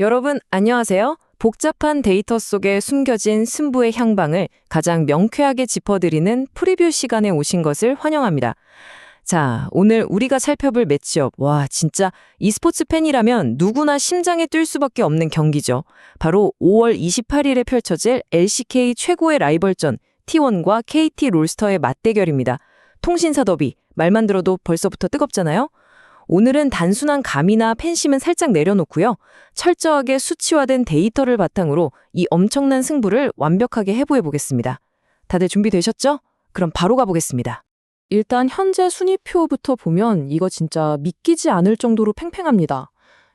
여러분, 안녕하세요. 복잡한 데이터 속에 숨겨진 승부의 향방을 가장 명쾌하게 짚어드리는 프리뷰 시간에 오신 것을 환영합니다. 자, 오늘 우리가 살펴볼 매치업. 와, 진짜 e스포츠 팬이라면 누구나 심장에 뛸 수밖에 없는 경기죠. 바로 5월 28일에 펼쳐질 LCK 최고의 라이벌전 T1과 KT 롤스터의 맞대결입니다. 통신사 더비, 말만 들어도 벌써부터 뜨겁잖아요? 오늘은 단순한 감이나 팬심은 살짝 내려놓고요. 철저하게 수치화된 데이터를 바탕으로 이 엄청난 승부를 완벽하게 해부해 보겠습니다. 다들 준비되셨죠? 그럼 바로 가보겠습니다. 일단 현재 순위표부터 보면 이거 진짜 믿기지 않을 정도로 팽팽합니다.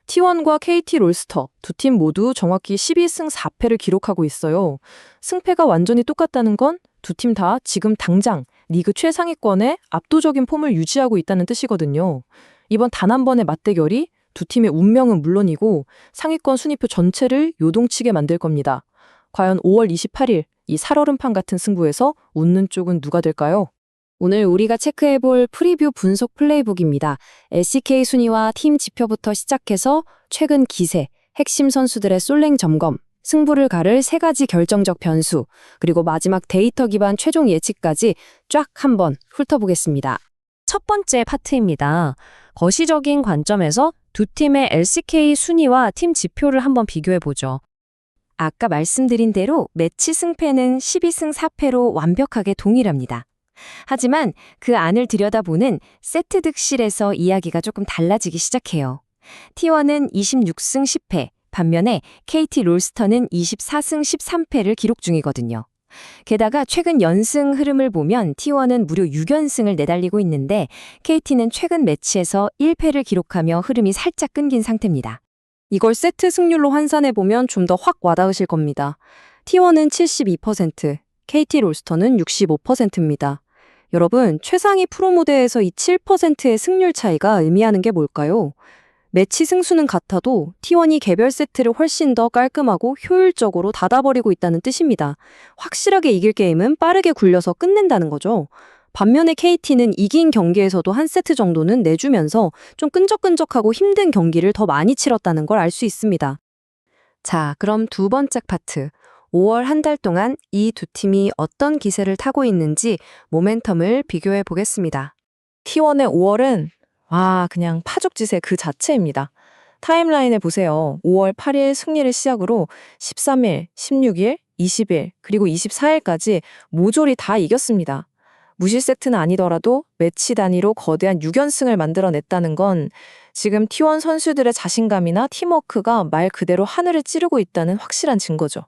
T1과 KT 롤스터 두 팀 모두 정확히 12승 4패를 기록하고 있어요. 승패가 완전히 똑같다는 건 두 팀 다 지금 당장 리그 최상위권에 압도적인 폼을 유지하고 있다는 뜻이거든요. 이번 단 한 번의 맞대결이 두 팀의 운명은 물론이고 상위권 순위표 전체를 요동치게 만들 겁니다. 과연 5월 28일 이 살얼음판 같은 승부에서 웃는 쪽은 누가 될까요? 오늘 우리가 체크해볼 프리뷰 분석 플레이북입니다. LCK 순위와 팀 지표부터 시작해서 최근 기세, 핵심 선수들의 솔랭 점검, 승부를 가를 세 가지 결정적 변수, 그리고 마지막 데이터 기반 최종 예측까지 쫙 한번 훑어보겠습니다. 첫 번째 파트입니다. 거시적인 관점에서 두 팀의 LCK 순위와 팀 지표를 한번 비교해보죠. 아까 말씀드린 대로 매치 승패는 12승 4패로 완벽하게 동일합니다. 하지만 그 안을 들여다보는 세트 득실에서 이야기가 조금 달라지기 시작해요. T1은 26승 10패, 반면에 KT 롤스터는 24승 13패를 기록 중이거든요. 게다가 최근 연승 흐름을 보면 T1은 무려 6연승을 내달리고 있는데 KT는 최근 매치에서 1패를 기록하며 흐름이 살짝 끊긴 상태입니다. 이걸 세트 승률로 환산해보면 좀 더 확 와닿으실 겁니다. T1은 72%, KT 롤스터는 65%입니다. 여러분, 최상위 프로무대에서 이 7%의 승률 차이가 의미하는 게 뭘까요? 매치 승수는 같아도 T1이 개별 세트를 훨씬 더 깔끔하고 효율적으로 닫아버리고 있다는 뜻입니다. 확실하게 이길 게임은 빠르게 굴려서 끝낸다는 거죠. 반면에 KT는 이긴 경기에서도 한 세트 정도는 내주면서 좀 끈적끈적하고 힘든 경기를 더 많이 치렀다는 걸 알 수 있습니다. 자, 그럼 두 번째 파트. 5월 한 달 동안 이 두 팀이 어떤 기세를 타고 있는지 모멘텀을 비교해 보겠습니다. T1의 5월은 그냥 파죽지세 그 자체입니다. 타임라인에 보세요. 5월 8일 승리를 시작으로 13일, 16일, 20일, 그리고 24일까지 모조리 다 이겼습니다. 무실 세트는 아니더라도 매치 단위로 거대한 6연승을 만들어냈다는 건 지금 T1 선수들의 자신감이나 팀워크가 말 그대로 하늘을 찌르고 있다는 확실한 증거죠.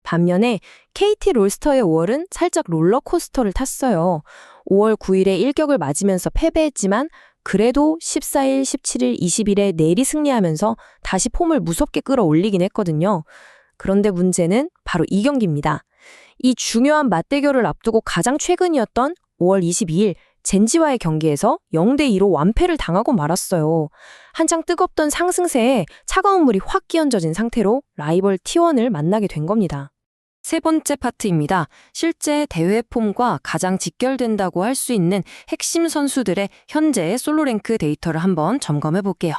반면에 KT 롤스터의 5월은 살짝 롤러코스터를 탔어요. 5월 9일에 일격을 맞으면서 패배했지만 그래도 14일, 17일, 20일에 내리 승리하면서 다시 폼을 무섭게 끌어올리긴 했거든요. 그런데 문제는 바로 이 경기입니다. 이 중요한 맞대결을 앞두고 가장 최근이었던 5월 22일 젠지와의 경기에서 0대2로 완패를 당하고 말았어요. 한창 뜨겁던 상승세에 차가운 물이 확 끼얹어진 상태로 라이벌 T1을 만나게 된 겁니다. 세 번째 파트입니다. 실제 대회 폼과 가장 직결된다고 할 수 있는 핵심 선수들의 현재의 솔로랭크 데이터를 한번 점검해 볼게요.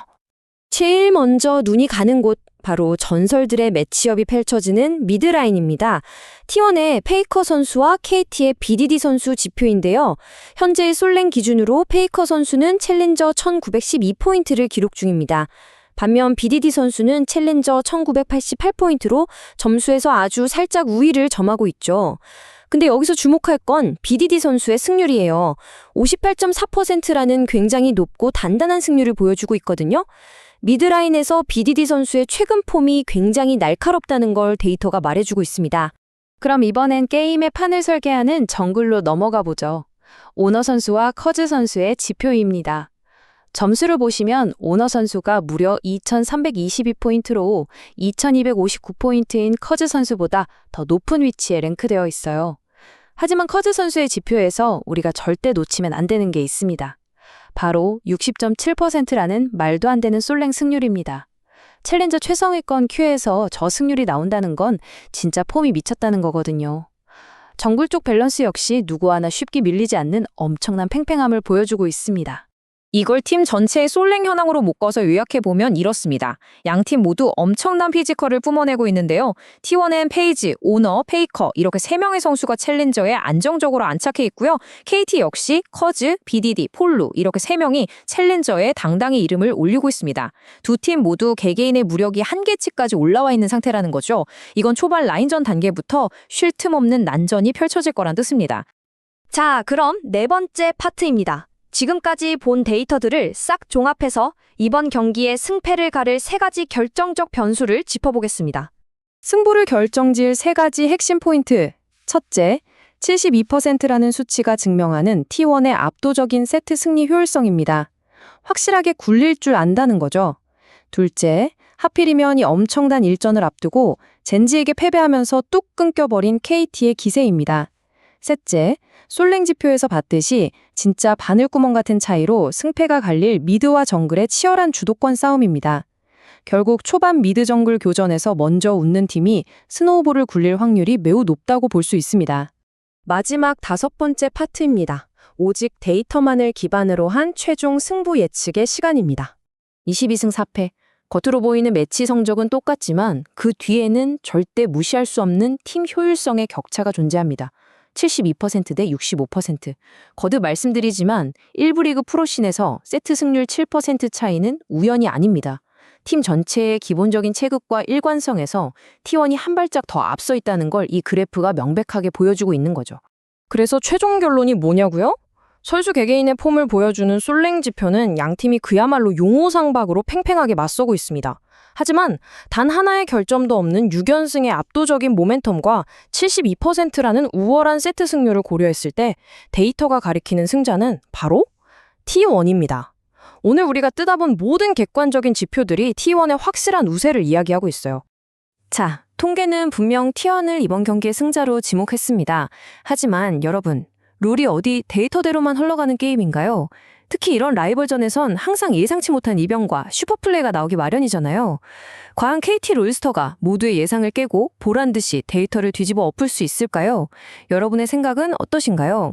제일 먼저 눈이 가는 곳, 바로 전설들의 매치업이 펼쳐지는 미드라인입니다. T1의 페이커 선수와 KT의 BDD 선수 지표인데요. 현재의 솔랭 기준으로 페이커 선수는 챌린저 1912포인트를 기록 중입니다. 반면 BDD 선수는 챌린저 1988포인트로 점수에서 아주 살짝 우위를 점하고 있죠. 근데 여기서 주목할 건 BDD 선수의 승률이에요. 58.4%라는 굉장히 높고 단단한 승률을 보여주고 있거든요. 미드라인에서 BDD 선수의 최근 폼이 굉장히 날카롭다는 걸 데이터가 말해주고 있습니다. 그럼 이번엔 게임의 판을 설계하는 정글로 넘어가 보죠. 오너 선수와 커즈 선수의 지표입니다. 점수를 보시면 오너 선수가 무려 2322포인트로 2259포인트인 커즈 선수보다 더 높은 위치에 랭크되어 있어요. 하지만 커즈 선수의 지표에서 우리가 절대 놓치면 안 되는 게 있습니다. 바로 60.7%라는 말도 안 되는 솔랭 승률입니다. 챌린저 최상위권 큐에서 저 승률이 나온다는 건 진짜 폼이 미쳤다는 거거든요. 정글 쪽 밸런스 역시 누구 하나 쉽게 밀리지 않는 엄청난 팽팽함을 보여주고 있습니다. 이걸 팀 전체의 솔랭 현황으로 묶어서 요약해보면 이렇습니다. 양팀 모두 엄청난 피지컬을 뿜어내고 있는데요. T1엔 페이지, 오너, 페이커 이렇게 3명의 선수가 챌린저에 안정적으로 안착해 있고요. KT 역시 커즈, BDD, 폴루 이렇게 3명이 챌린저에 당당히 이름을 올리고 있습니다. 두 팀 모두 개개인의 무력이 한계치까지 올라와 있는 상태라는 거죠. 이건 초반 라인전 단계부터 쉴 틈 없는 난전이 펼쳐질 거란 뜻입니다. 자, 그럼 네 번째 파트입니다. 지금까지 본 데이터들을 싹 종합해서 이번 경기의 승패를 가를 3가지 결정적 변수를 짚어보겠습니다. 승부를 결정질 3가지 핵심 포인트. 첫째, 72%라는 수치가 증명하는 T1의 압도적인 세트 승리 효율성입니다. 확실하게 굴릴 줄 안다는 거죠. 둘째, 하필이면 이 엄청난 일전을 앞두고 젠지에게 패배하면서 뚝 끊겨버린 KT의 기세입니다. 셋째, 솔랭 지표에서 봤듯이 진짜 바늘구멍 같은 차이로 승패가 갈릴 미드와 정글의 치열한 주도권 싸움입니다. 결국 초반 미드 정글 교전에서 먼저 웃는 팀이 스노우볼을 굴릴 확률이 매우 높다고 볼 수 있습니다. 마지막 5번째 파트입니다. 오직 데이터만을 기반으로 한 최종 승부 예측의 시간입니다. 22승 4패. 겉으로 보이는 매치 성적은 똑같지만 그 뒤에는 절대 무시할 수 없는 팀 효율성의 격차가 존재합니다. 72%대 65%. 거듭 말씀드리지만 1부 리그 프로씬에서 세트 승률 7% 차이는 우연이 아닙니다. 팀 전체의 기본적인 체급과 일관성에서 T1이 한 발짝 더 앞서 있다는 걸 이 그래프가 명백하게 보여주고 있는 거죠. 그래서 최종 결론이 뭐냐고요? 선수 개개인의 폼을 보여주는 솔랭 지표는 양팀이 그야말로 용호상박으로 팽팽하게 맞서고 있습니다. 하지만 단 하나의 결점도 없는 6연승의 압도적인 모멘텀과 72%라는 우월한 세트 승률을 고려했을 때 데이터가 가리키는 승자는 바로 T1입니다. 오늘 우리가 뜯어본 모든 객관적인 지표들이 T1의 확실한 우세를 이야기하고 있어요. 자, 통계는 분명 T1을 이번 경기의 승자로 지목했습니다. 하지만 여러분, 룰이 어디 데이터대로만 흘러가는 게임인가요? 특히 이런 라이벌전에선 항상 예상치 못한 이변과 슈퍼플레이가 나오기 마련이잖아요. 과연 KT 롤스터가 모두의 예상을 깨고 보란듯이 데이터를 뒤집어 엎을 수 있을까요? 여러분의 생각은 어떠신가요?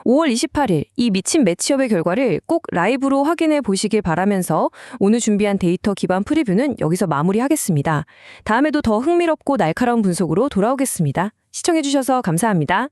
5월 28일 이 미친 매치업의 결과를 꼭 라이브로 확인해 보시길 바라면서 오늘 준비한 데이터 기반 프리뷰는 여기서 마무리하겠습니다. 다음에도 더 흥미롭고 날카로운 분석으로 돌아오겠습니다. 시청해주셔서 감사합니다.